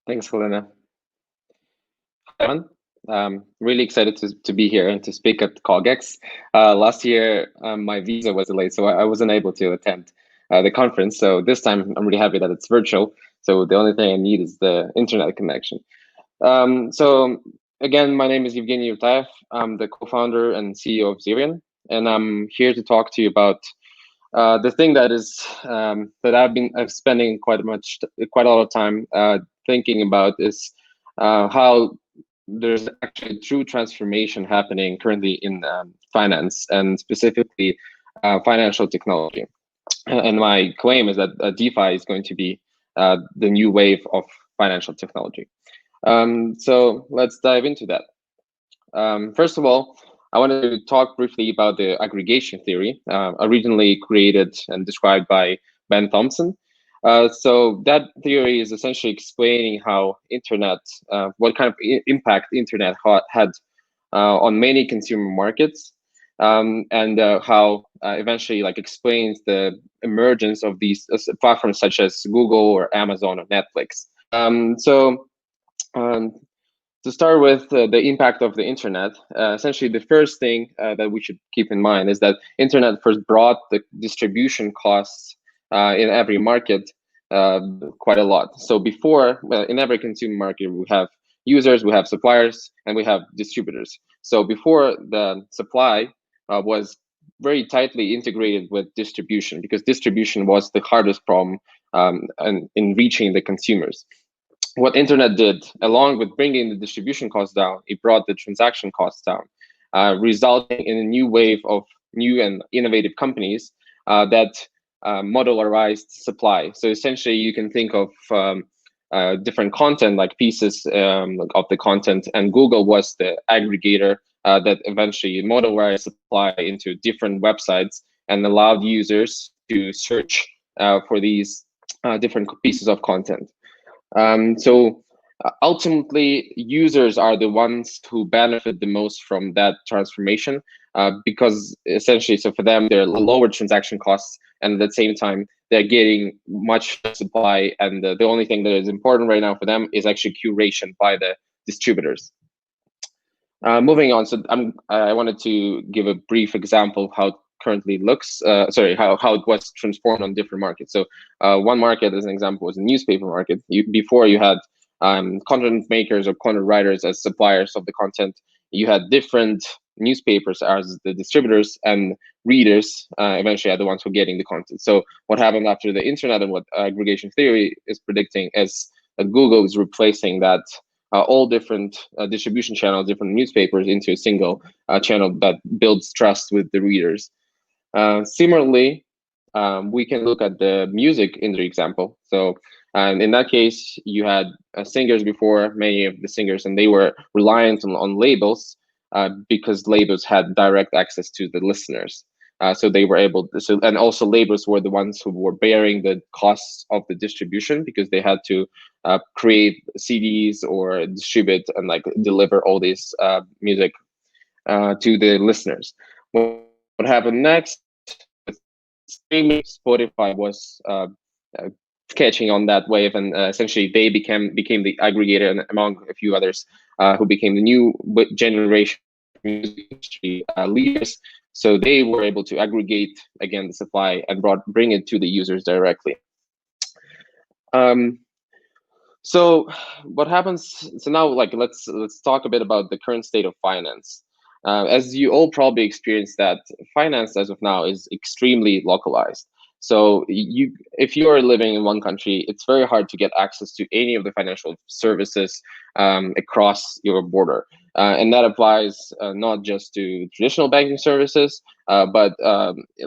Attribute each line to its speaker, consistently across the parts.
Speaker 1: Thanks, Helena. Hi, Evan. Really excited to be here and to speak at CogX. Last year, my visa was delayed, so I wasn't able to attend the conference. So this time, I'm really happy that it's virtual. So the only thing I need is the internet connection. So again, my name is Evgeny Yurtaev. I'm the co-founder and CEO of Zerion, and I'm here to talk to you about the thing that is that I'm spending quite a lot of time thinking about is how there's actually true transformation happening currently in finance and specifically financial technology. And my claim is that DeFi is going to be the new wave of financial technology. So let's dive into that. First of all, I wanted to talk briefly about the aggregation theory, originally created and described by Ben Thompson. So that theory is essentially explaining how internet, what kind of impact internet had on many consumer markets, and how eventually explains the emergence of these platforms such as Google or Amazon or Netflix. So um, to start with the impact of the internet, essentially the first thing that we should keep in mind is that internet first brought the distribution costs in every market quite a lot. So before, in every consumer market, we have users, we have suppliers, and we have distributors. So before, the supply was very tightly integrated with distribution, because distribution was the hardest problem in reaching the consumers. What internet did, along with bringing the distribution costs down, it brought the transaction costs down, resulting in a new wave of new and innovative companies that modularized supply. So essentially, you can think of different content, like pieces of the content, and Google was the aggregator that eventually modularized supply into different websites and allowed users to search for these different pieces of content. So ultimately, users are the ones who benefit the most from that transformation because essentially, so for them, they're lower transaction costs, and at the same time, they're getting much supply. And the only thing that is important right now for them is actually curation by the distributors. Moving on, so I wanted to give a brief example of how it currently looks. How it was transformed on different markets. So one market, as an example, was the newspaper market. Before you had content makers or content writers as suppliers of the content. You had different newspapers as the distributors, and readers eventually are the ones who are getting the content. So what happened after the internet and what aggregation theory is predicting is that Google is replacing that all different distribution channels, different newspapers into a single channel that builds trust with the readers. Similarly, we can look at the music industry example. So in that case, you had singers before, many of the singers, and they were reliant on labels because labels had direct access to the listeners. So they were able to, and also labels were the ones who were bearing the costs of the distribution because they had to create CDs or distribute and deliver all this music to the listeners. What happened next? Streaming, Spotify was catching on that wave, and essentially they became the aggregator, and among a few others who became the new generation music industry leaders. So they were able to aggregate again the supply and bring it to the users directly. So what happens? So now, let's talk a bit about the current state of finance. As you all probably experienced, that finance as of now is extremely localized. So if you are living in one country, it's very hard to get access to any of the financial services across your border. And that applies not just to traditional banking services, but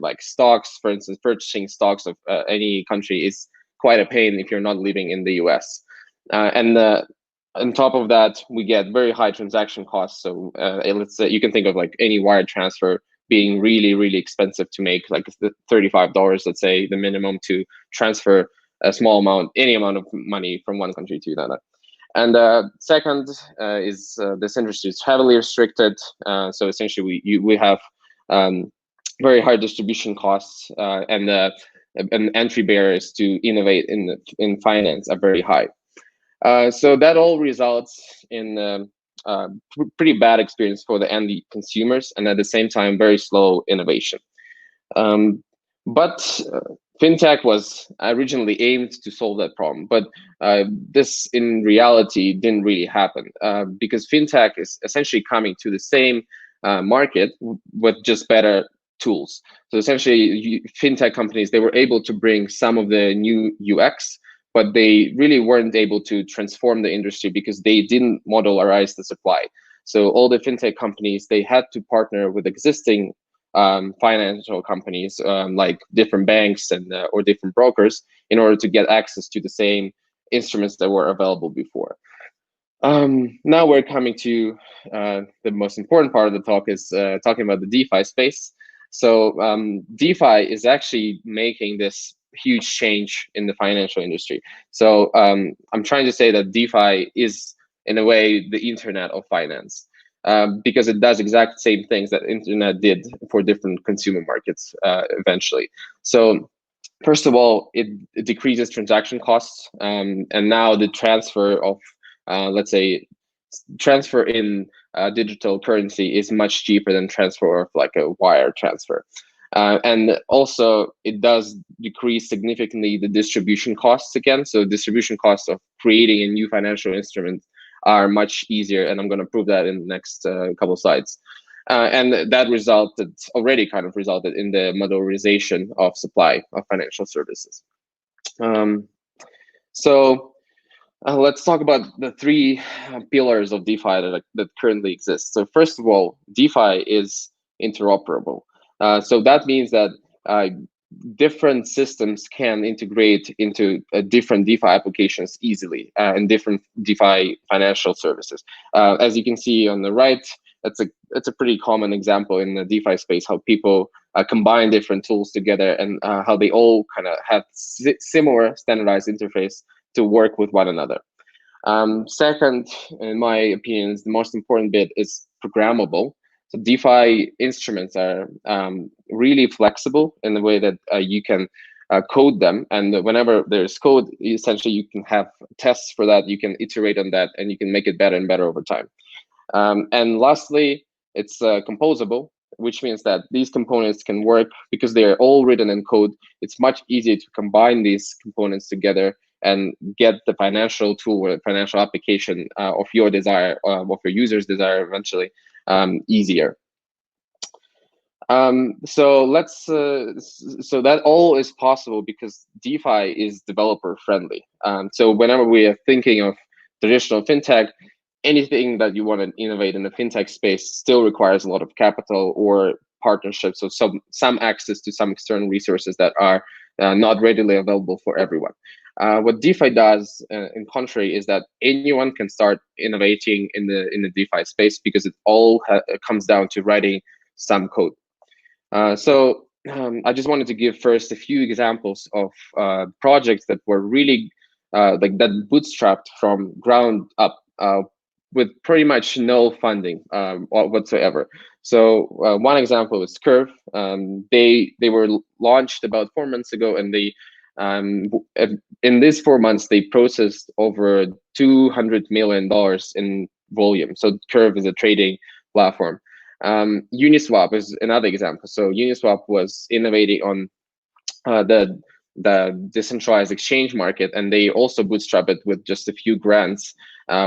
Speaker 1: like stocks, for instance, purchasing stocks of any country is quite a pain if you're not living in the US. And on top of that, we get very high transaction costs. So let's say you can think of any wire transfer being really, really expensive to make, like $35, let's say, the minimum to transfer a small amount, any amount of money from one country to another. And second is this industry is heavily restricted. So essentially, we have very high distribution costs and entry barriers to innovate in finance are very high. So that all results in pretty bad experience for the end consumers, and at the same time, very slow innovation. Um, but fintech was originally aimed to solve that problem, but this in reality didn't really happen because fintech is essentially coming to the same market with just better tools. So essentially, fintech companies, they were able to bring some of the new UX, but they really weren't able to transform the industry because they didn't modularize the supply. So all the fintech companies, they had to partner with existing financial companies like different banks and or different brokers in order to get access to the same instruments that were available before. Now we're coming to the most important part of the talk is talking about the DeFi space. So DeFi is actually making this huge change in the financial industry. So I'm trying to say that DeFi is, in a way, the internet of finance. Because it does exact same things that internet did for different consumer markets eventually. So first of all, it decreases transaction costs, and now the transfer of, let's say, transfer in digital currency is much cheaper than transfer of like a wire transfer. And also, it does decrease significantly the distribution costs again. So distribution costs of creating a new financial instrument are much easier, and I'm going to prove that in the next couple of slides. And that already kind of resulted in the modularization of supply of financial services. So let's talk about the three pillars of DeFi that currently exist. So first of all, DeFi is interoperable. So that means that different systems can integrate into different DeFi applications easily and different DeFi financial services. As you can see on the right, it's a pretty common example in the DeFi space, how people combine different tools together and how they all kind of have similar standardized interface to work with one another. Second, in my opinion, is the most important bit is programmable. So DeFi instruments are really flexible in the way that you can code them. And whenever there's code, essentially you can have tests for that, you can iterate on that, and you can make it better and better over time. And lastly, it's composable, which means that these components can work because they are all written in code. It's much easier to combine these components together and get the financial tool or financial application of your desire, of your user's desire eventually easier. So that all is possible because DeFi is developer friendly. So whenever we are thinking of traditional fintech, anything that you want to innovate in the fintech space still requires a lot of capital or partnerships, so some access to some external resources that are not readily available for everyone. What DeFi does, in contrary, is that anyone can start innovating in the DeFi space because it all comes down to writing some code. So I just wanted to give first a few examples of projects that were really like that bootstrapped from ground up with pretty much no funding whatsoever. So one example is Curve. They were launched about 4 months ago, and they in these 4 months they processed over $200 million in volume. So Curve is a trading platform. Uniswap is another example. So Uniswap was innovating on the decentralized exchange market, and they also bootstrap it with just a few grants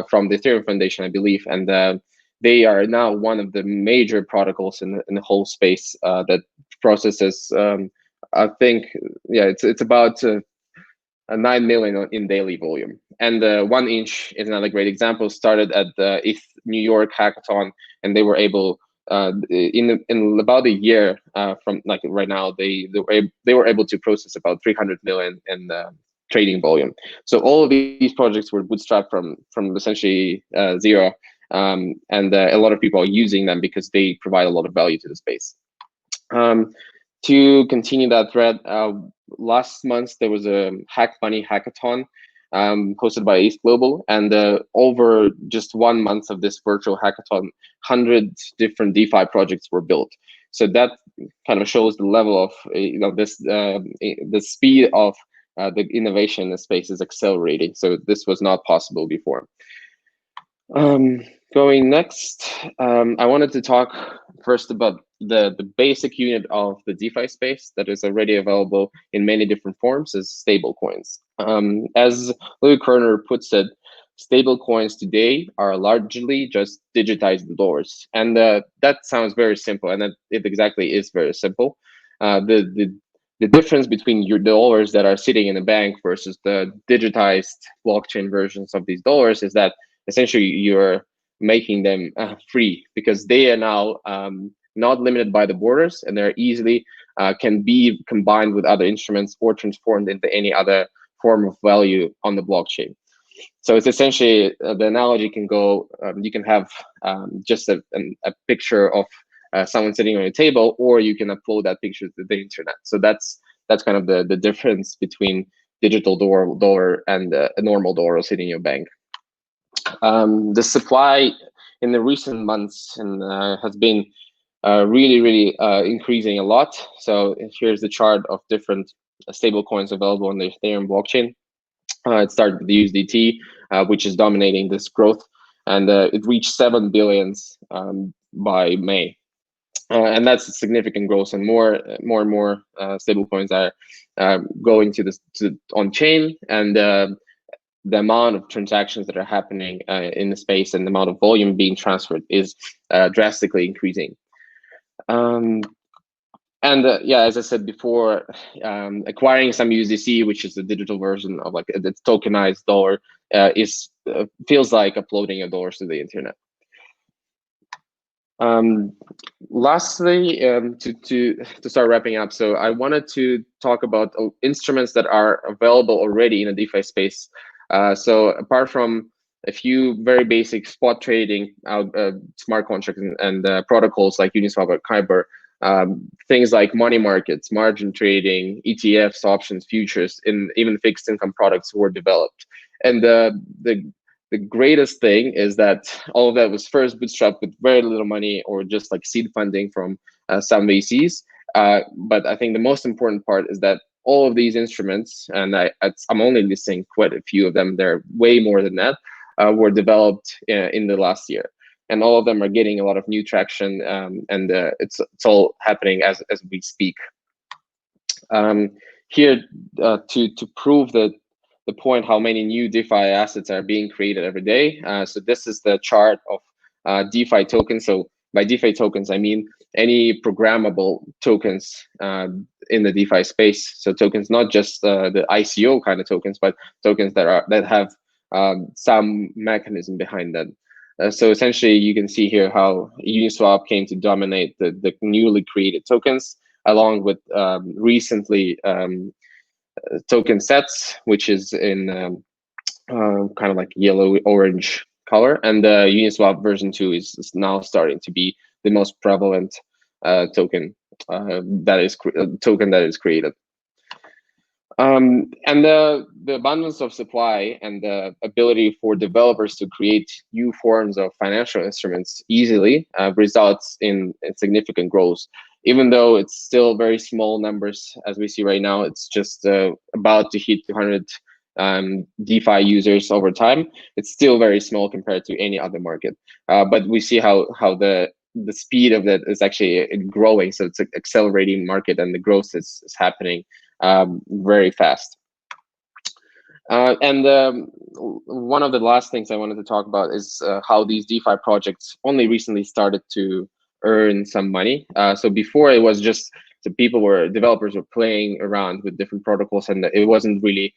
Speaker 1: from the Ethereum Foundation, I believe, and they are now one of the major protocols in the whole space that processes. I think, yeah, it's about 9 million in daily volume. And 1inch is another great example. Started at the New York hackathon, and they were able in about a year from like right now, they were able to process about 300 million in trading volume. So all of these projects were bootstrapped from essentially zero, and a lot of people are using them because they provide a lot of value to the space. To continue that thread, last month there was a Hack Money hackathon hosted by East Global, and over just 1 month of this virtual hackathon, 100 different DeFi projects were built. So that kind of shows the level of the speed of the innovation in the space is accelerating. So this was not possible before. Going next, I wanted to talk first about the basic unit of the DeFi space that is already available in many different forms as stablecoins. As Louis Kerner puts it, stablecoins today are largely just digitized dollars, and that sounds very simple, and it exactly is very simple. The difference between your dollars that are sitting in a bank versus the digitized blockchain versions of these dollars is that essentially you're making them free, because they are now not limited by the borders, and they're easily can be combined with other instruments or transformed into any other form of value on the blockchain. So it's essentially the analogy can go, you can have just a picture of someone sitting on a table, or you can upload that picture to the internet. So that's kind of the difference between digital dollar and a normal dollar sitting in your bank. The supply in the recent months has been really increasing a lot. So here's the chart of different stable coins available on the Ethereum blockchain. It started with the USDT, which is dominating this growth, and it reached 7 billions by May. And that's a significant growth, and more and more stable coins are going to on chain, and the amount of transactions that are happening in the space and the amount of volume being transferred is drastically increasing. Yeah, as I said before, acquiring some USDC, which is the digital version of like the tokenized dollar, feels like uploading a dollar to the internet. Lastly, to start wrapping up, so I wanted to talk about instruments that are available already in the DeFi space. So apart from a few very basic spot trading smart contracts and protocols like Uniswap or Kyber, things like money markets, margin trading, ETFs, options, futures, and even fixed income products were developed. And the greatest thing is that all of that was first bootstrapped with very little money or just like seed funding from some VCs. But I think the most important part is that all of these instruments, and I'm only listing quite a few of them, there are way more than that, were developed in the last year. And all of them are getting a lot of new traction, and it's all happening as we speak. Here, to prove that the point how many new DeFi assets are being created every day. So this is the chart of DeFi tokens. So by DeFi tokens, I mean any programmable tokens in the DeFi space. So tokens, not just the ICO kind of tokens, but tokens that have some mechanism behind them. So essentially, you can see here how Uniswap came to dominate the newly created tokens, along with recently token sets, which is in kind of like yellow orange color, and the Uniswap version 2 is now starting to be the most prevalent token that is created. And the abundance of supply and the ability for developers to create new forms of financial instruments easily results in significant growth. Even though it's still very small numbers, as we see right now, it's just about to hit 200 DeFi users over time. It's still very small compared to any other market. But we see how the speed of that is actually growing. So it's an accelerating market, and the growth is happening very fast. And one of the last things I wanted to talk about is how these DeFi projects only recently started to earn some money. So before it was just developers were playing around with different protocols, and it wasn't really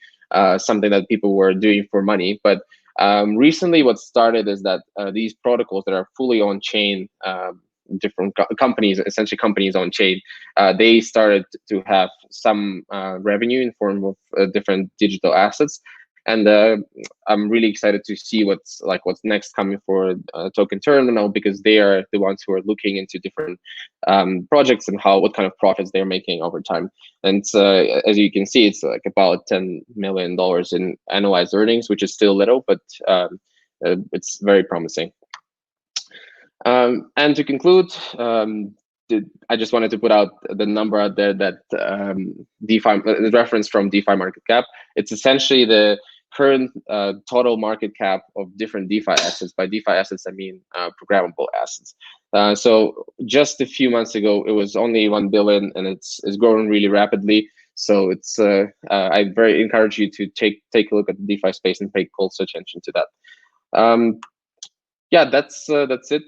Speaker 1: something that people were doing for money. But recently what started is that these protocols that are fully on chain, different companies, essentially companies on chain, they started to have some revenue in form of different digital assets. And I'm really excited to see what's next coming for Token Terminal, because they are the ones who are looking into different projects and what kind of profits they're making over time. And as you can see, it's like about $10 million in annualized earnings, which is still little, but it's very promising. And to conclude, I just wanted to put out the number out there that DeFi, the reference from DeFi market cap. It's essentially the current total market cap of different DeFi assets. By DeFi assets, I mean programmable assets. So just a few months ago, it was only 1 billion, and it's growing really rapidly. So it's I very encourage you to take a look at the DeFi space and pay close attention to that. Yeah, that's it.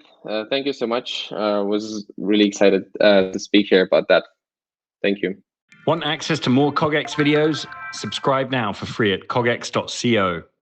Speaker 1: Thank you so much. Was really excited to speak here about that. Thank you.
Speaker 2: Want access to more CogX videos? Subscribe now for free at cogx.co.